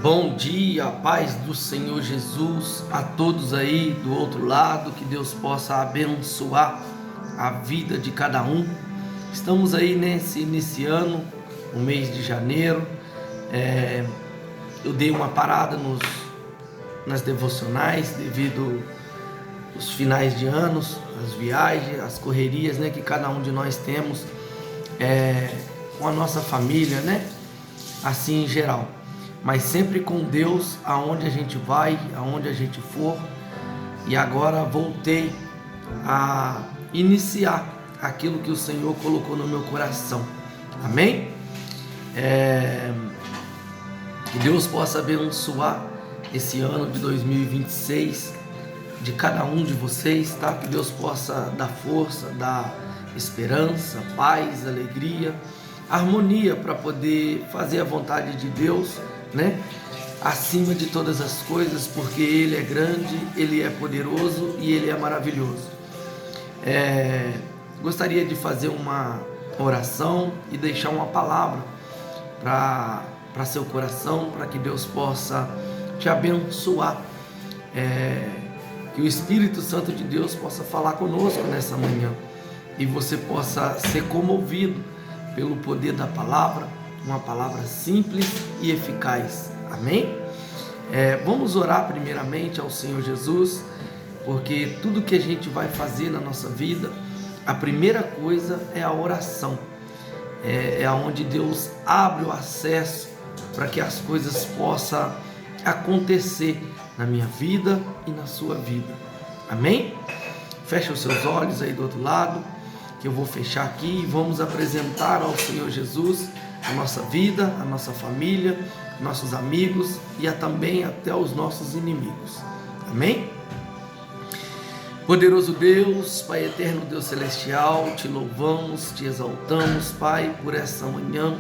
Bom dia, paz do Senhor Jesus a todos aí do outro lado, que Deus possa abençoar a vida de cada um. Estamos aí iniciando o mês de janeiro. Eu dei uma parada nas devocionais devido aos finais de anos, as viagens, as correrias, que cada um de nós temos com a nossa família, assim em geral. Mas sempre com Deus, aonde a gente vai, aonde a gente for. E agora voltei a iniciar aquilo que o Senhor colocou no meu coração. Amém? Que Deus possa abençoar esse ano de 2026 de cada um de vocês, tá? Que Deus possa dar força, dar esperança, paz, alegria, harmonia para poder fazer a vontade de Deus, acima de todas as coisas, porque Ele é grande, Ele é poderoso e Ele é maravilhoso. Gostaria de fazer uma oração e deixar uma palavra para seu coração, para que Deus possa te abençoar, que o Espírito Santo de Deus possa falar conosco nessa manhã e você possa ser comovido pelo poder da palavra, uma palavra simples e eficaz. Amém? Vamos orar primeiramente ao Senhor Jesus, porque tudo que a gente vai fazer na nossa vida, a primeira coisa é a oração. É onde Deus abre o acesso para que as coisas possam acontecer na minha vida e na sua vida. Amém? Fecha os seus olhos aí do outro lado, que eu vou fechar aqui e vamos apresentar ao Senhor Jesus a nossa vida, a nossa família, nossos amigos e também até os nossos inimigos. Amém? Poderoso Deus, Pai eterno, Deus celestial, te louvamos, te exaltamos, Pai, por essa manhã.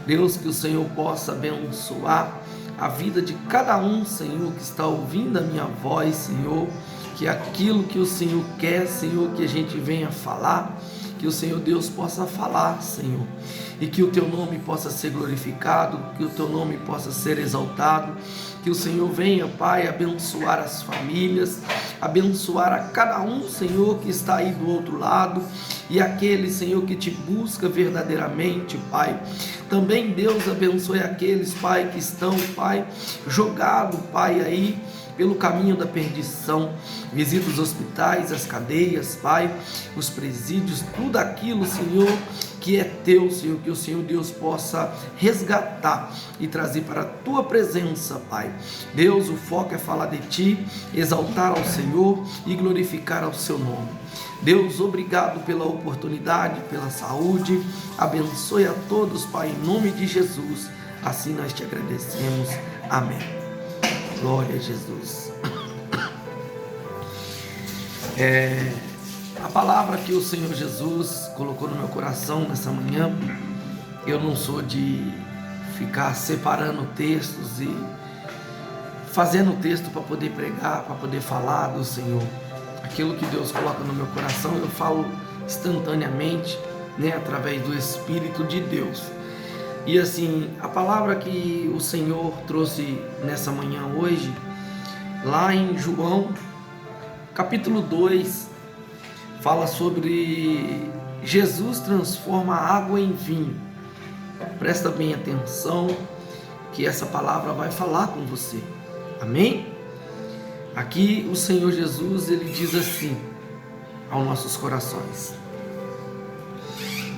Deus, que o Senhor possa abençoar a vida de cada um, Senhor, que está ouvindo a minha voz, Senhor, que aquilo que o Senhor quer, Senhor, que a gente venha falar, que o Senhor Deus possa falar, Senhor, e que o Teu nome possa ser glorificado, que o Teu nome possa ser exaltado, que o Senhor venha, Pai, abençoar as famílias, abençoar a cada um, Senhor, que está aí do outro lado, e aquele, Senhor, que te busca verdadeiramente, Pai. Também, Deus, abençoe aqueles, Pai, que estão, Pai, jogados, Pai, aí pelo caminho da perdição. Visita os hospitais, as cadeias, Pai, os presídios, tudo aquilo, Senhor, que é Teu, Senhor, que o Senhor Deus possa resgatar e trazer para a Tua presença, Pai. Deus, o foco é falar de Ti, exaltar ao Senhor e glorificar ao Seu nome. Deus, obrigado pela oportunidade, pela saúde, abençoe a todos, Pai, em nome de Jesus, assim nós te agradecemos, amém. Glória a Jesus. A palavra que o Senhor Jesus colocou no meu coração nessa manhã, eu não sou de ficar separando textos e fazendo texto para poder pregar, para poder falar do Senhor. Aquilo que Deus coloca no meu coração, eu falo instantaneamente, através do Espírito de Deus. E assim, a palavra que o Senhor trouxe nessa manhã hoje, lá em João, capítulo 2, fala sobre Jesus transforma a água em vinho. Presta bem atenção, que essa palavra vai falar com você. Amém? Aqui o Senhor Jesus, ele diz assim aos nossos corações: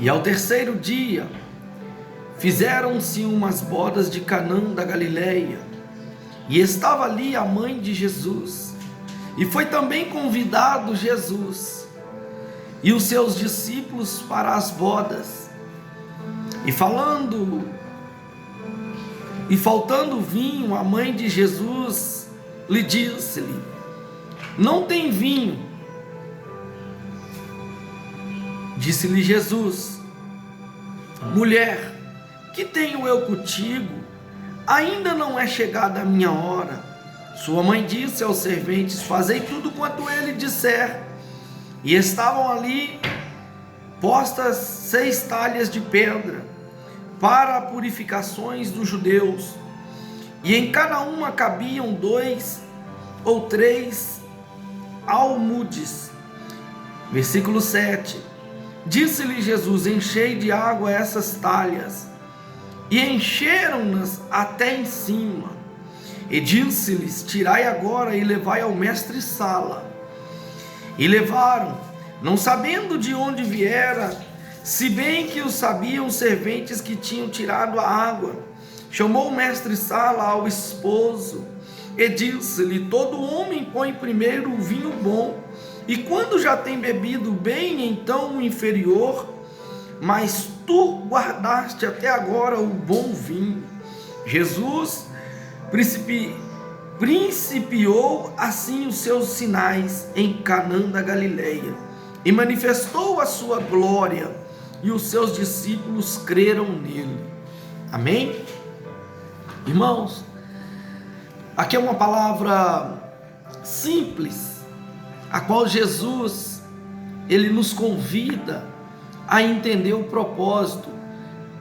e ao terceiro dia fizeram-se umas bodas de Canaã da Galileia, e estava ali a mãe de Jesus, e foi também convidado Jesus e os seus discípulos para as bodas. E faltando vinho, a mãe de Jesus lhe disse-lhe: não tem vinho. Disse-lhe Jesus: mulher, que tenho eu contigo? Ainda não é chegada a minha hora. Sua mãe disse aos serventes: fazei tudo quanto ele disser. E estavam ali postas 6 talhas de pedra para purificações dos judeus, e em cada uma cabiam 2 ou 3 almudes. Versículo 7. Disse-lhe Jesus: enchei de água essas talhas. E encheram-nas até em cima. E disse-lhes: tirai agora e levai ao mestre-sala. E levaram, não sabendo de onde viera, se bem que o sabiam os serventes que tinham tirado a água. Chamou o mestre-sala ao esposo e disse-lhe: todo homem põe primeiro o vinho bom, e quando já tem bebido bem, então o inferior, mas tu guardaste até agora o bom vinho. Jesus principiou assim os seus sinais em Canaã da Galileia, e manifestou a sua glória, e os seus discípulos creram nele. Amém? Irmãos, aqui é uma palavra simples, a qual Jesus, ele nos convida a entender o propósito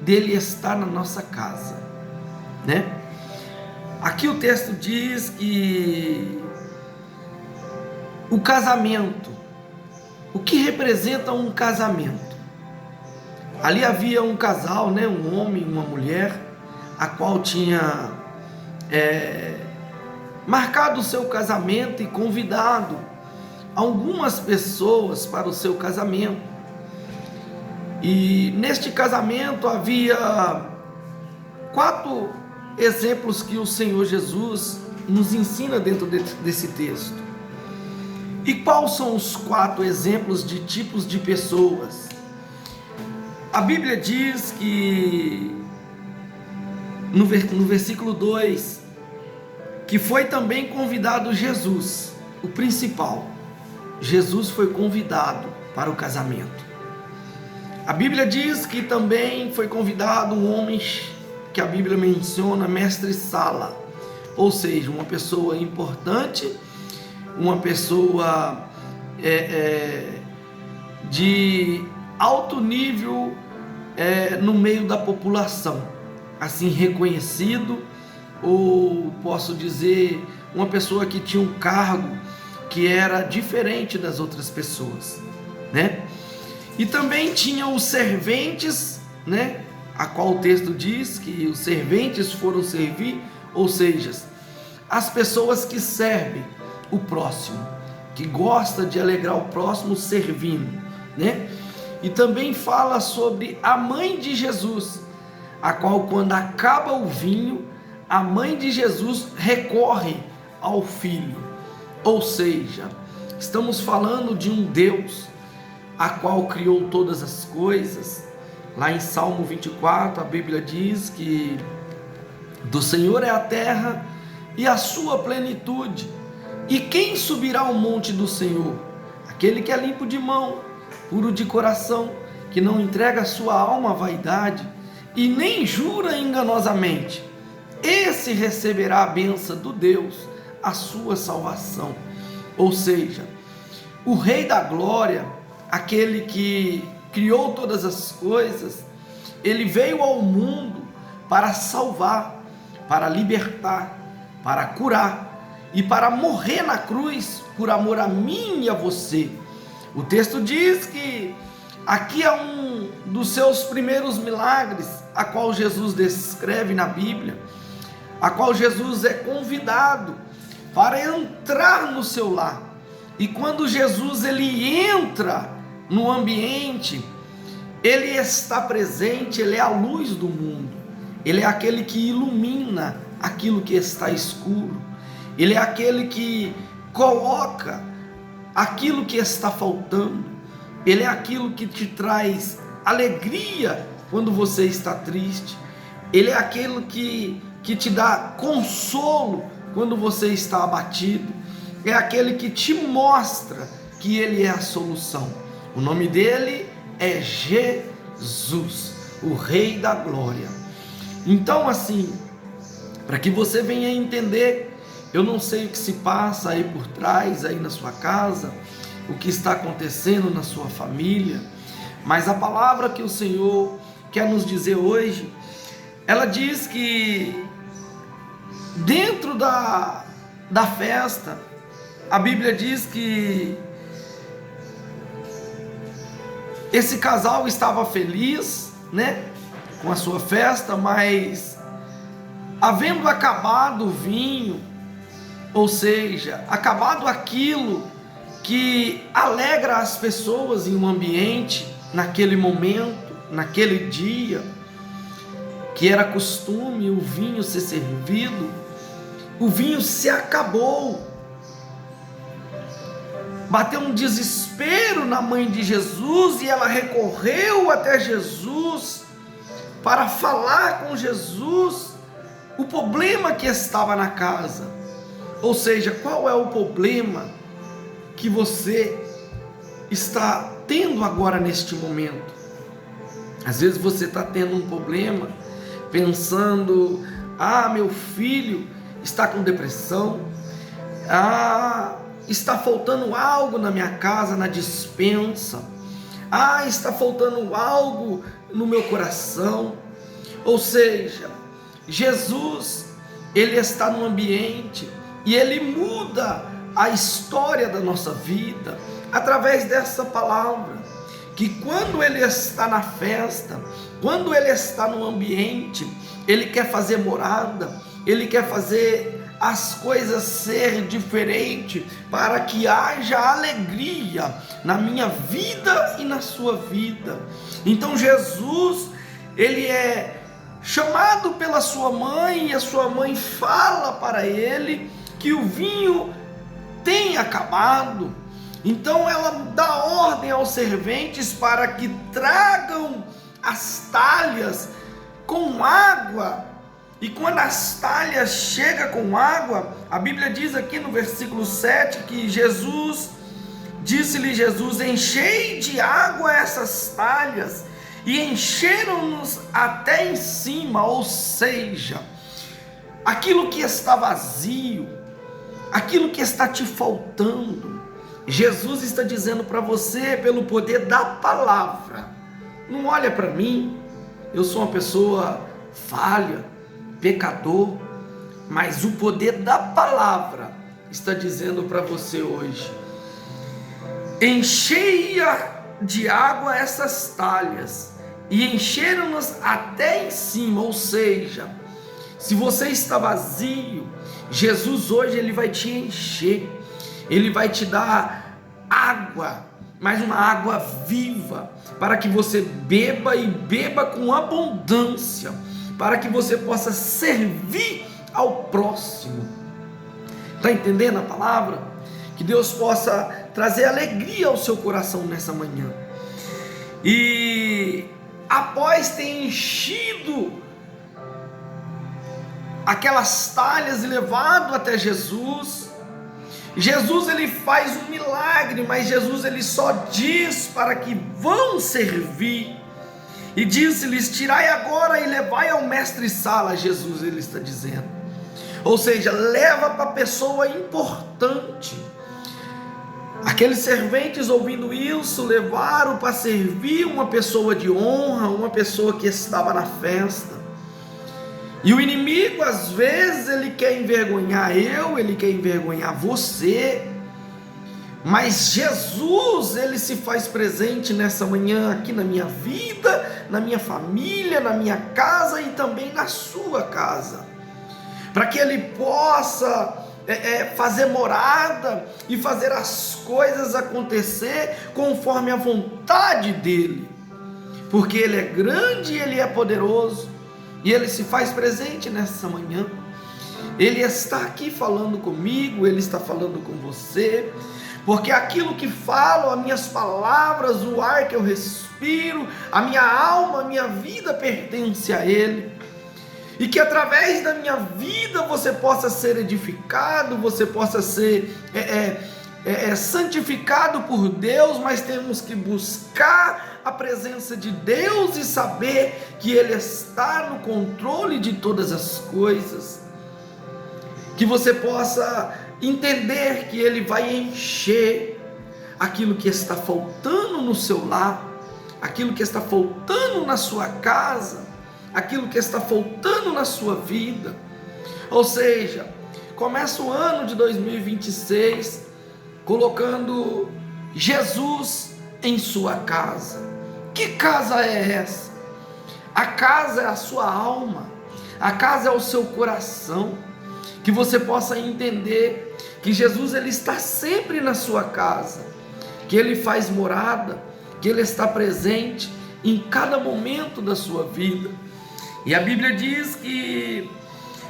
dele estar na nossa casa, né? Aqui o texto diz que o casamento, o que representa um casamento? Ali havia um casal, né? Um homem e uma mulher, a qual tinha marcado o seu casamento e convidado algumas pessoas para o seu casamento. E neste casamento havia 4 exemplos que o Senhor Jesus nos ensina dentro desse texto. E quais são os 4 exemplos de tipos de pessoas? A Bíblia diz que no versículo 2, que foi também convidado Jesus, o principal. Jesus foi convidado para o casamento. A Bíblia diz que também foi convidado um homem que a Bíblia menciona, mestre-sala, ou seja, uma pessoa importante, uma pessoa de alto nível no meio da população, assim reconhecido, ou posso dizer, uma pessoa que tinha um cargo que era diferente das outras pessoas, né? E também tinha os serventes, né? A qual o texto diz que os serventes foram servir, ou seja, as pessoas que servem o próximo, que gosta de alegrar o próximo servindo, né? E também fala sobre a mãe de Jesus, a qual, quando acaba o vinho, a mãe de Jesus recorre ao filho. Ou seja, estamos falando de um Deus a qual criou todas as coisas. Lá em Salmo 24, a Bíblia diz que do Senhor é a terra e a sua plenitude. E quem subirá ao monte do Senhor? Aquele que é limpo de mão, puro de coração, que não entrega a sua alma à vaidade e nem jura enganosamente. Esse receberá a bênção do Deus, a sua salvação. Ou seja, o Rei da Glória, aquele que criou todas as coisas, ele veio ao mundo para salvar, para libertar, para curar e para morrer na cruz por amor a mim e a você. O texto diz que aqui é um dos seus primeiros milagres, a qual Jesus descreve na Bíblia, a qual Jesus é convidado para entrar no seu lar. E quando Jesus ele entra no ambiente, ele está presente, ele é a luz do mundo, ele é aquele que ilumina aquilo que está escuro, ele é aquele que coloca aquilo que está faltando, ele é aquilo que te traz alegria quando você está triste, ele é aquele que te dá consolo quando você está abatido, é aquele que te mostra que ele é a solução. O nome dele é Jesus, o Rei da Glória. Então, assim, para que você venha entender, eu não sei o que se passa aí por trás, aí na sua casa, o que está acontecendo na sua família, mas a palavra que o Senhor quer nos dizer hoje, ela diz que dentro da festa, a Bíblia diz que esse casal estava feliz, né, com a sua festa, mas havendo acabado o vinho, ou seja, acabado aquilo que alegra as pessoas em um ambiente, naquele momento, naquele dia, que era costume o vinho ser servido, o vinho se acabou. Bateu um desespero na mãe de Jesus e ela recorreu até Jesus para falar com Jesus o problema que estava na casa. Ou seja, qual é o problema que você está tendo agora neste momento? Às vezes você está tendo um problema pensando: meu filho está com depressão, está faltando algo na minha casa, na despensa, está faltando algo no meu coração. Ou seja, Jesus, ele está no ambiente e ele muda a história da nossa vida através dessa palavra, que quando ele está na festa, quando ele está no ambiente, ele quer fazer morada, ele quer fazer as coisas ser diferentes, para que haja alegria na minha vida e na sua vida. Então Jesus, ele é chamado pela sua mãe, e a sua mãe fala para ele que o vinho tem acabado. Então ela dá ordem aos serventes para que tragam as talhas com água. E quando as talhas chegam com água, a Bíblia diz aqui no versículo 7 que disse-lhe Jesus: enchei de água essas talhas, e encheram-nos até em cima. Ou seja, aquilo que está vazio, aquilo que está te faltando, Jesus está dizendo para você pelo poder da palavra. Não olha para mim, eu sou uma pessoa falha, pecador, mas o poder da palavra está dizendo para você hoje: encheia de água essas talhas, e encheram-nas até em cima. Ou seja, se você está vazio, Jesus hoje ele vai te encher, ele vai te dar água, mas uma água viva, para que você beba e beba com abundância, para que você possa servir ao próximo. Está entendendo a palavra? Que Deus possa trazer alegria ao seu coração nessa manhã. E após ter enchido aquelas talhas e levado até Jesus, ele faz um milagre, mas Jesus ele só diz para que vão servir. E disse-lhes: tirai agora e levai ao mestre-sala. Jesus ele está dizendo, ou seja, leva para a pessoa importante. Aqueles serventes, ouvindo isso, levaram para servir uma pessoa de honra, uma pessoa que estava na festa. E o inimigo, às vezes, ele quer envergonhar ele quer envergonhar você, mas Jesus, ele se faz presente nessa manhã aqui na minha vida, na minha família, na minha casa e também na sua casa, para que ele possa fazer morada e fazer as coisas acontecer conforme a vontade dele, porque ele é grande e ele é poderoso, e ele se faz presente nessa manhã. Ele está aqui falando comigo, ele está falando com você, porque aquilo que falo, as minhas palavras, o ar que eu respiro, a minha alma, a minha vida pertence a ele, e que através da minha vida você possa ser edificado, você possa ser santificado por Deus. Mas temos que buscar a presença de Deus e saber que Ele está no controle de todas as coisas, que você possa entender que Ele vai encher aquilo que está faltando no seu lar, aquilo que está faltando na sua casa, aquilo que está faltando na sua vida. Ou seja, começa o ano de 2026 colocando Jesus em sua casa. Que casa é essa? A casa é a sua alma, a casa é o seu coração. Que você possa entender que Jesus ele está sempre na sua casa, que ele faz morada, que ele está presente em cada momento da sua vida. E a Bíblia diz que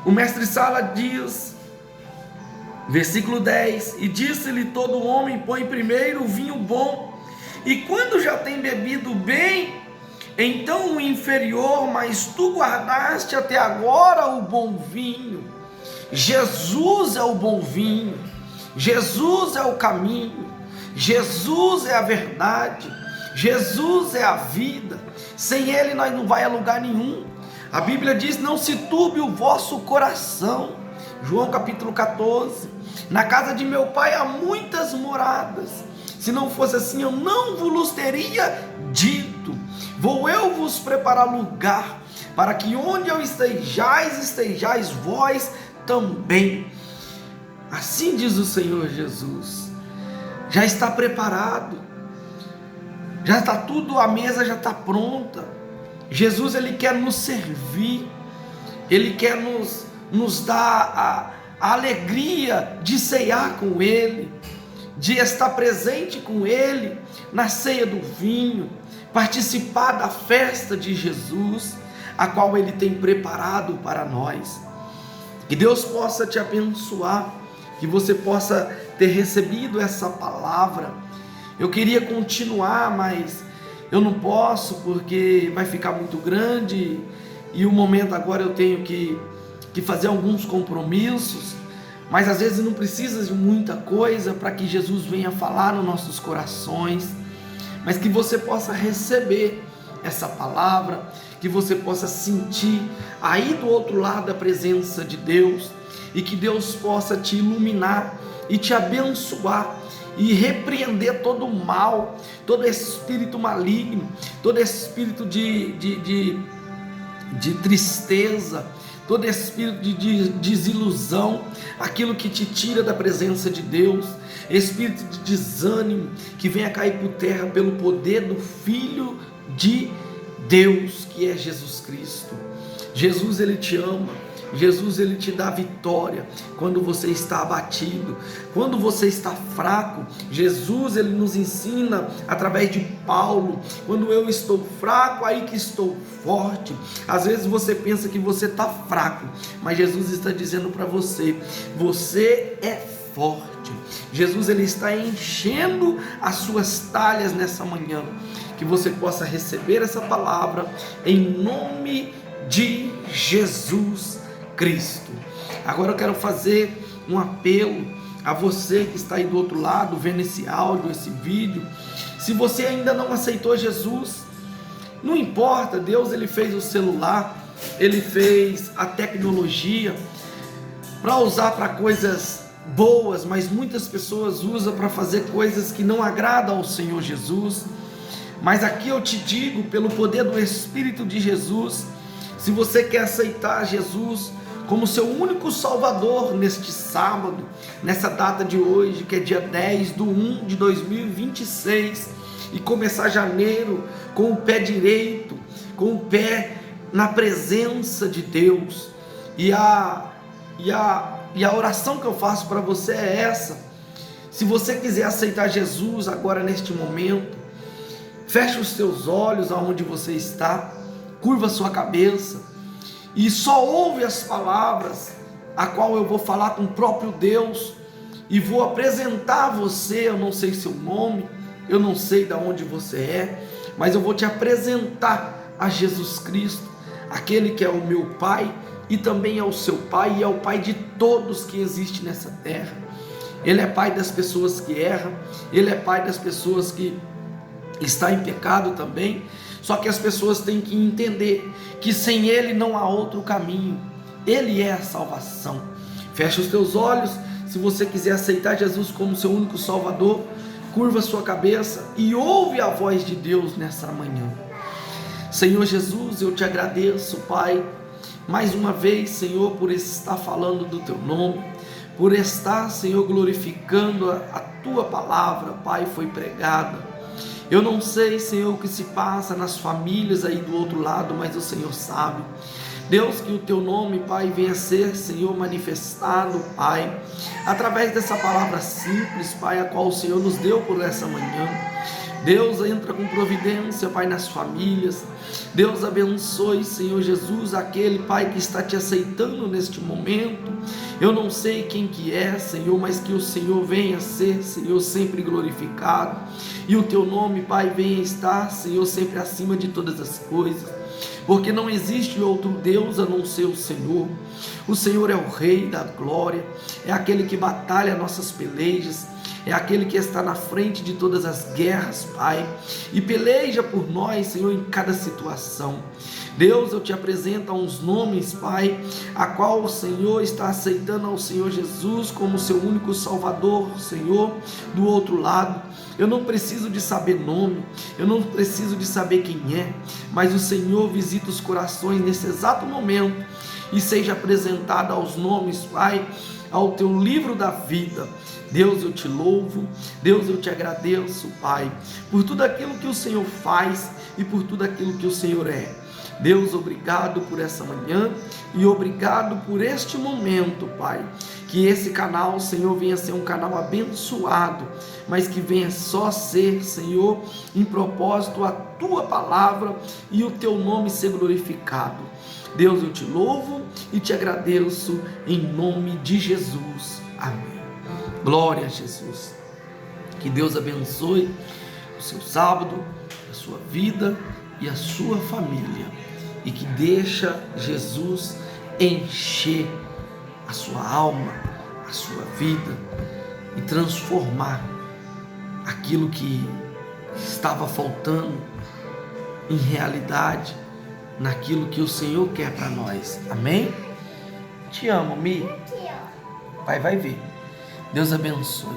o mestre Sala diz, versículo 10: e disse-lhe todo homem: põe primeiro o vinho bom, e quando já tem bebido bem, então o inferior, mas tu guardaste até agora o bom vinho. Jesus é o bom vinho, Jesus é o caminho, Jesus é a verdade, Jesus é a vida. Sem ele nós não vai a lugar nenhum. A Bíblia diz: não se turbe o vosso coração. João capítulo 14: na casa de meu pai há muitas moradas, se não fosse assim eu não vos teria dito. Vou eu vos preparar lugar, para que onde eu estejais vós também. Assim diz o Senhor Jesus. Já está preparado, já está tudo, a mesa já está pronta. Jesus ele quer nos servir, ele quer nos dar a alegria de ceiar com ele, de estar presente com ele na ceia do vinho, participar da festa de Jesus, a qual ele tem preparado para nós. Que Deus possa te abençoar, que você possa ter recebido essa palavra. Eu queria continuar, mas eu não posso, porque vai ficar muito grande, e o momento agora eu tenho que fazer alguns compromissos, mas às vezes não precisa de muita coisa para que Jesus venha falar nos nossos corações, mas que você possa receber essa palavra, que você possa sentir aí do outro lado a presença de Deus, e que Deus possa te iluminar e te abençoar, e repreender todo o mal, todo espírito maligno, todo espírito de tristeza, todo espírito de desilusão, aquilo que te tira da presença de Deus, espírito de desânimo, que venha cair por terra pelo poder do Filho de Deus, que é Jesus Cristo. Jesus ele te ama, Jesus ele te dá vitória quando você está abatido, quando você está fraco. Jesus ele nos ensina através de Paulo: quando eu estou fraco, aí que estou forte. Às vezes você pensa que você está fraco, mas Jesus está dizendo para você: você é forte. Jesus ele está enchendo as suas talhas nessa manhã, que você possa receber essa palavra em nome de Jesus Cristo. Agora eu quero fazer um apelo a você que está aí do outro lado, vendo esse áudio, esse vídeo. Se você ainda não aceitou Jesus, não importa, Deus ele fez o celular, ele fez a tecnologia para usar para coisas boas, mas muitas pessoas usam para fazer coisas que não agradam ao Senhor Jesus. Mas aqui eu te digo, pelo poder do Espírito de Jesus, se você quer aceitar Jesus como seu único Salvador neste sábado, nessa data de hoje, que é dia 10/1/2026, e começar janeiro com o pé direito, com o pé na presença de Deus, e a oração que eu faço para você é essa: se você quiser aceitar Jesus agora neste momento, feche os seus olhos aonde você está, curva sua cabeça e só ouve as palavras a qual eu vou falar com o próprio Deus, e vou apresentar a você. Eu não sei seu nome, eu não sei de onde você é, mas eu vou te apresentar a Jesus Cristo, aquele que é o meu Pai e também é o seu Pai, e é o Pai de todos que existem nessa terra. Ele é Pai das pessoas que erram, Ele é Pai das pessoas que está em pecado também. Só que as pessoas têm que entender que sem Ele não há outro caminho. Ele é a salvação. Fecha os teus olhos. Se você quiser aceitar Jesus como seu único Salvador, curva sua cabeça e ouve a voz de Deus nessa manhã. Senhor Jesus, eu te agradeço, Pai, mais uma vez, Senhor, por estar falando do Teu nome, por estar, Senhor, glorificando a Tua palavra, Pai, foi pregada. Eu não sei, Senhor, o que se passa nas famílias aí do outro lado, mas o Senhor sabe. Deus, que o Teu nome, Pai, venha ser, Senhor, manifestado, Pai, através dessa palavra simples, Pai, a qual o Senhor nos deu por essa manhã. Deus, entra com providência, Pai, nas famílias. Deus, abençoe, Senhor Jesus, aquele, Pai, que está te aceitando neste momento. Eu não sei quem que é, Senhor, mas que o Senhor venha ser, Senhor, sempre glorificado. E o Teu nome, Pai, venha estar, Senhor, sempre acima de todas as coisas. Porque não existe outro Deus a não ser o Senhor. O Senhor é o Rei da glória, é aquele que batalha nossas pelejas, é aquele que está na frente de todas as guerras, Pai, e peleja por nós, Senhor, em cada situação. Deus, eu te apresento uns nomes, Pai, a qual o Senhor está aceitando ao Senhor Jesus como seu único Salvador, Senhor, do outro lado. Eu não preciso de saber nome, eu não preciso de saber quem é, mas o Senhor visita os corações nesse exato momento e seja apresentado aos nomes, Pai, ao Teu livro da vida. Deus, eu te louvo, Deus, eu te agradeço, Pai, por tudo aquilo que o Senhor faz e por tudo aquilo que o Senhor é. Deus, obrigado por essa manhã e obrigado por este momento, Pai. Que esse canal, Senhor, venha ser um canal abençoado, mas que venha só ser, Senhor, em propósito a Tua palavra e o Teu nome ser glorificado. Deus, eu te louvo e te agradeço em nome de Jesus. Amém. Glória a Jesus. Que Deus abençoe o seu sábado, a sua vida e a sua família. E que deixa Jesus encher a sua alma, a sua vida e transformar aquilo que estava faltando em realidade, naquilo que o Senhor quer para nós. Amém? Te amo, Mi. Pai vai ver. Deus abençoe.